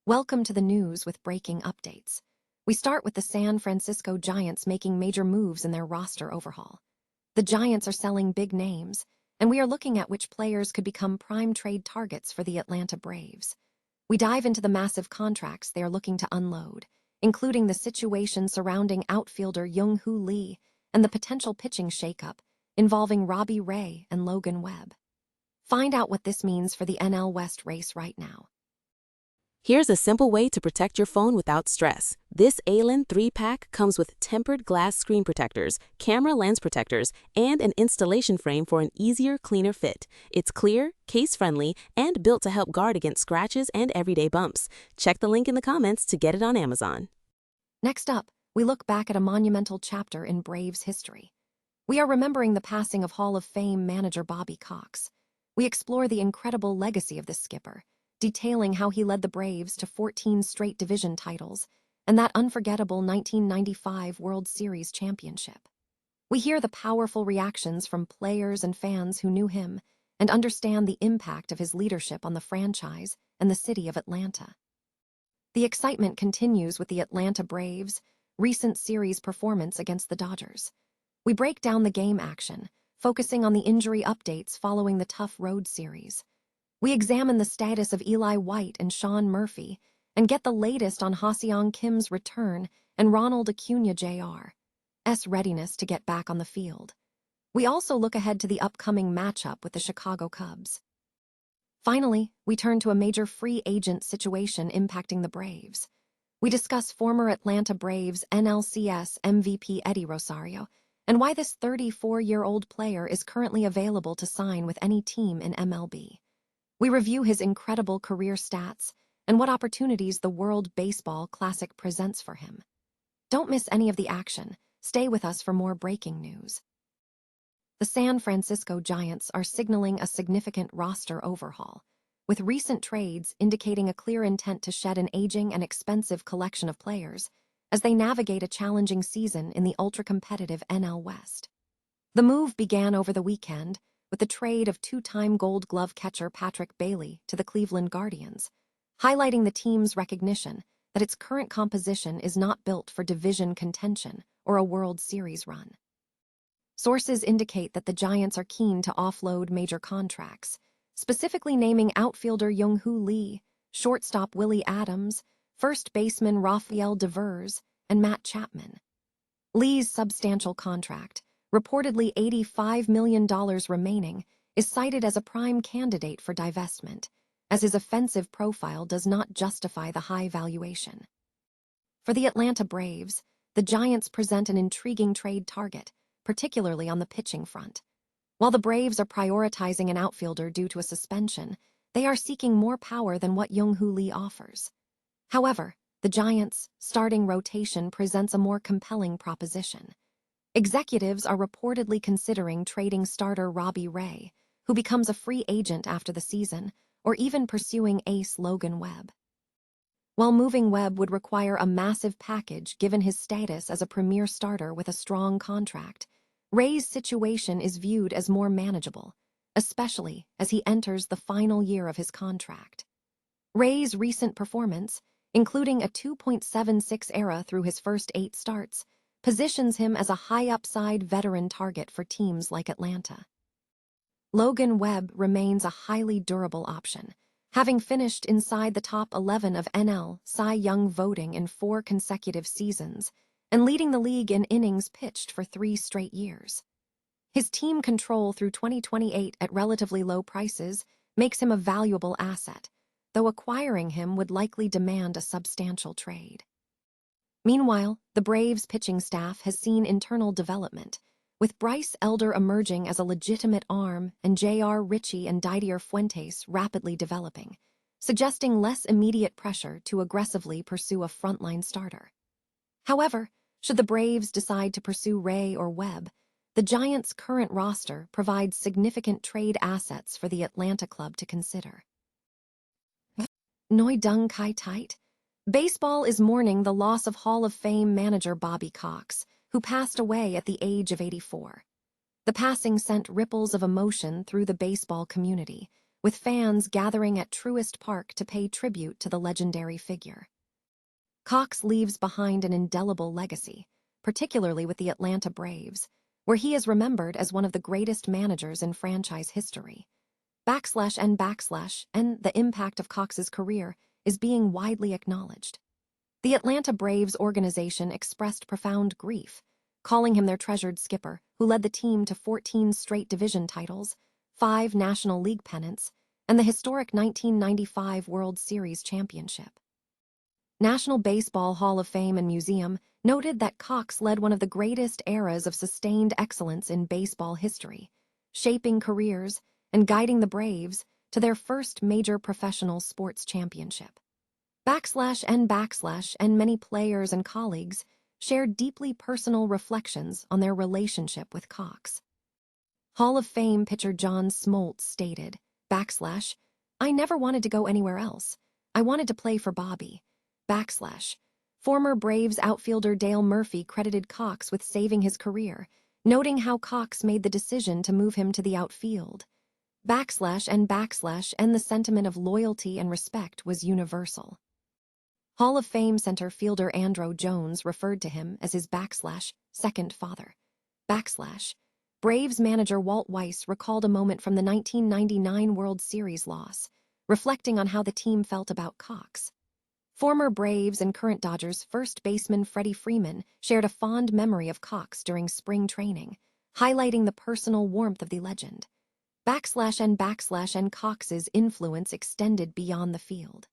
Welcome to the news with breaking updates. We start with the San Francisco Giants making major moves in their roster overhaul. The Giants are selling big names, and we are looking at which players could become prime trade targets for the Atlanta Braves. We dive into the massive contracts they are looking to unload, including the situation surrounding outfielder Young-Hoo Lee and the potential pitching shakeup involving Robbie Ray and Logan Webb. Find out what this means for the NL West race right now. Here's a simple way to protect your phone without stress. This ALAN 3-pack comes with tempered glass screen protectors, camera lens protectors, and an installation frame for an easier, cleaner fit. It's clear, case-friendly, and built to help guard against scratches and everyday bumps. Check the link in the comments to get it on Amazon. Next up, we look back at a monumental chapter in Braves history. We are remembering the passing of Hall of Fame manager Bobby Cox. We explore the incredible legacy of this skipper, detailing how he led the Braves to 14 straight division titles and that unforgettable 1995 World Series championship. We hear the powerful reactions from players and fans who knew him and understand the impact of his leadership on the franchise and the city of Atlanta. The excitement continues with the Atlanta Braves' recent series performance against the Dodgers. We break down the game action, focusing on the injury updates following the tough road series. We examine the status of Eli White and Sean Murphy and get the latest on Ha-Seong Kim's return and Ronald Acuna Jr.'s readiness to get back on the field. We also look ahead to the upcoming matchup with the Chicago Cubs. Finally, we turn to a major free agent situation impacting the Braves. We discuss former Atlanta Braves NLCS MVP Eddie Rosario and why this 34-year-old player is currently available to sign with any team in MLB. We review his incredible career stats and what opportunities the World Baseball Classic presents for him. Don't miss any of the action. Stay with us for more breaking news. The San Francisco Giants are signaling a significant roster overhaul, with recent trades indicating a clear intent to shed an aging and expensive collection of players as they navigate a challenging season in the ultra-competitive NL West. The move began over the weekend with the trade of two-time Gold Glove catcher Patrick Bailey to the Cleveland Guardians, highlighting the team's recognition that its current composition is not built for division contention or a World Series run. Sources indicate that the Giants are keen to offload major contracts, specifically naming outfielder Young-Hoo Lee, shortstop Willie Adams, first baseman Rafael Devers, and Matt Chapman. Lee's substantial contract, reportedly $85 million remaining, is cited as a prime candidate for divestment, as his offensive profile does not justify the high valuation. For the Atlanta Braves, the Giants present an intriguing trade target, particularly on the pitching front. While the Braves are prioritizing an outfielder due to a suspension, they are seeking more power than what Young-Hoo Lee offers. However, the Giants' starting rotation presents a more compelling proposition. Executives are reportedly considering trading starter Robbie Ray, who becomes a free agent after the season, or even pursuing ace Logan Webb. While moving Webb would require a massive package given his status as a premier starter with a strong contract, Ray's situation is viewed as more manageable, especially as he enters the final year of his contract. Ray's recent performance, including a 2.76 ERA through his first 8 starts, positions him as a high-upside veteran target for teams like Atlanta. Logan Webb remains a highly durable option, having finished inside the top 11 of NL Cy Young voting in 4 consecutive seasons and leading the league in innings pitched for 3 straight years. His team control through 2028 at relatively low prices makes him a valuable asset, though acquiring him would likely demand a substantial trade. Meanwhile, the Braves' pitching staff has seen internal development, with Bryce Elder emerging as a legitimate arm and J.R. Ritchie and Didier Fuentes rapidly developing, suggesting less immediate pressure to aggressively pursue a frontline starter. However, should the Braves decide to pursue Ray or Webb, the Giants' current roster provides significant trade assets for the Atlanta club to consider. Noi Dung Kai Tight? Baseball is mourning the loss of Hall of Fame manager Bobby Cox, who passed away at the age of 84. The passing sent ripples of emotion through the baseball community, with fans gathering at Truist Park to pay tribute to the legendary figure. Cox leaves behind an indelible legacy, particularly with the Atlanta Braves, where he is remembered as one of the greatest managers in franchise history. And the impact of Cox's career is being widely acknowledged. The Atlanta Braves organization expressed profound grief, calling him their treasured skipper, who led the team to 14 straight division titles, 5 National League pennants, and the historic 1995 World Series championship. National Baseball Hall of Fame and Museum noted that Cox led one of the greatest eras of sustained excellence in baseball history, shaping careers and guiding the Braves to their first major professional sports championship. And many players and colleagues shared deeply personal reflections on their relationship with Cox. Hall of Fame pitcher John Smoltz stated, "I never wanted to go anywhere else. I wanted to play for Bobby." Former Braves outfielder Dale Murphy credited Cox with saving his career, noting how Cox made the decision to move him to the outfield. And the sentiment of loyalty and respect was universal. Hall of Fame center fielder Andruw Jones referred to him as his second father. Braves manager Walt Weiss recalled a moment from the 1999 World Series loss, reflecting on how the team felt about Cox. Former Braves and current Dodgers first baseman Freddie Freeman shared a fond memory of Cox during spring training, highlighting the personal warmth of the legend. And Cox's influence extended beyond the field.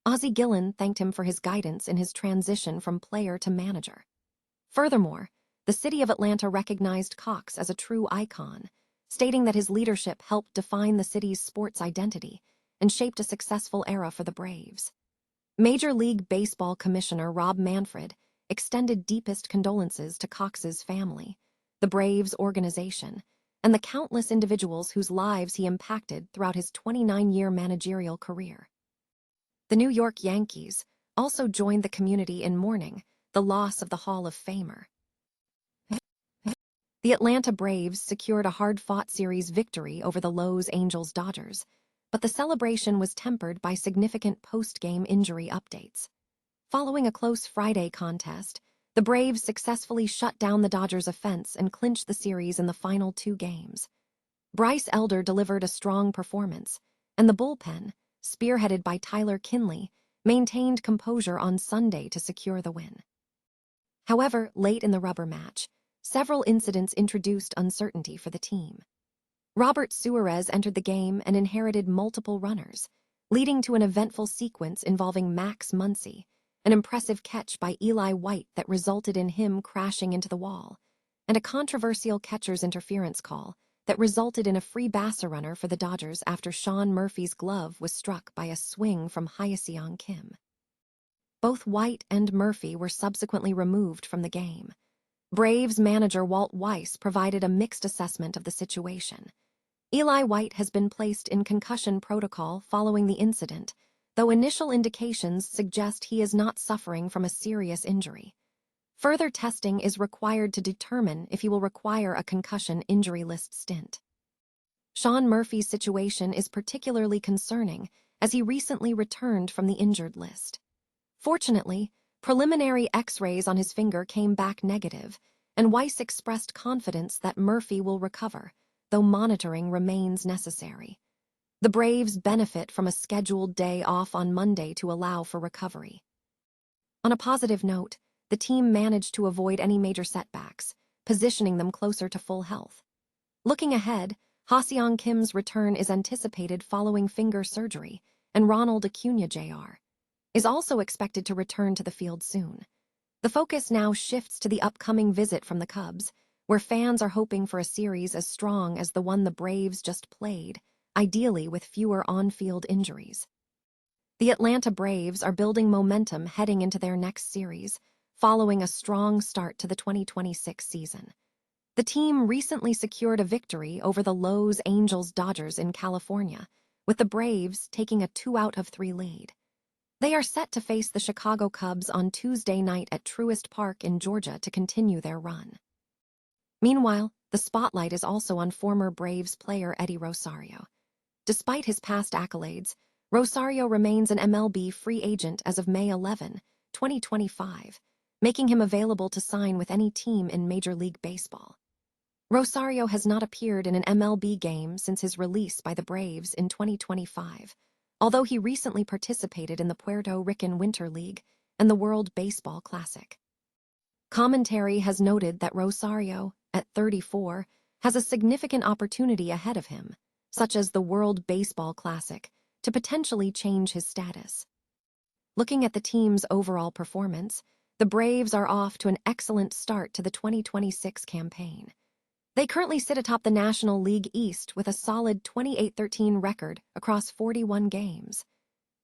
Ozzie Gillen thanked him for his guidance in his transition from player to manager. Furthermore, the city of Atlanta recognized Cox as a true icon, stating that his leadership helped define the city's sports identity and shaped a successful era for the Braves. Major League Baseball Commissioner Rob Manfred extended deepest condolences to Cox's family, the Braves organization, and the countless individuals whose lives he impacted throughout his 29-year managerial career. The New York Yankees also joined the community in mourning the loss of the Hall of Famer. The Atlanta Braves secured a hard-fought series victory over the Los Angeles Dodgers, but the celebration was tempered by significant post-game injury updates. Following a close Friday contest, the Braves successfully shut down the Dodgers' offense and clinched the series in the final 2 games. Bryce Elder delivered a strong performance, and the bullpen, spearheaded by Tyler Kinley, maintained composure on Sunday to secure the win. However, late in the rubber match, several incidents introduced uncertainty for the team. Robert Suarez entered the game and inherited multiple runners, leading to an eventful sequence involving Max Muncy, an impressive catch by Eli White that resulted in him crashing into the wall, and a controversial catcher's interference call that resulted in a free base runner for the Dodgers after Sean Murphy's glove was struck by a swing from Hyeseong Kim. Both White and Murphy were subsequently removed from the game. Braves manager Walt Weiss provided a mixed assessment of the situation. Eli White has been placed in concussion protocol following the incident, though initial indications suggest he is not suffering from a serious injury. Further testing is required to determine if he will require a concussion injury list stint. Sean Murphy's situation is particularly concerning as he recently returned from the injured list. Fortunately, preliminary X-rays on his finger came back negative, and Weiss expressed confidence that Murphy will recover, though monitoring remains necessary. The Braves benefit from a scheduled day off on Monday to allow for recovery. On a positive note, the team managed to avoid any major setbacks, positioning them closer to full health. Looking ahead, Hyeseong Kim's return is anticipated following finger surgery, and Ronald Acuna Jr. is also expected to return to the field soon. The focus now shifts to the upcoming visit from the Cubs, where fans are hoping for a series as strong as the one the Braves just played, ideally with fewer on-field injuries. The Atlanta Braves are building momentum heading into their next series, following a strong start to the 2026 season. The team recently secured a victory over the Los Angeles Dodgers in California, with the Braves taking a 2-out-of-3 lead. They are set to face the Chicago Cubs on Tuesday night at Truist Park in Georgia to continue their run. Meanwhile, the spotlight is also on former Braves player Eddie Rosario. Despite his past accolades, Rosario remains an MLB free agent as of May 11, 2025, making him available to sign with any team in Major League Baseball. Rosario has not appeared in an MLB game since his release by the Braves in 2025, although he recently participated in the Puerto Rican Winter League and the World Baseball Classic. Commentary has noted that Rosario, at 34, has a significant opportunity ahead of him, such as the World Baseball Classic, to potentially change his status. Looking at the team's overall performance, the Braves are off to an excellent start to the 2026 campaign. They currently sit atop the National League East with a solid 28-13 record across 41 games.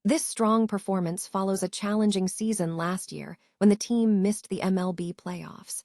This strong performance follows a challenging season last year when the team missed the MLB playoffs.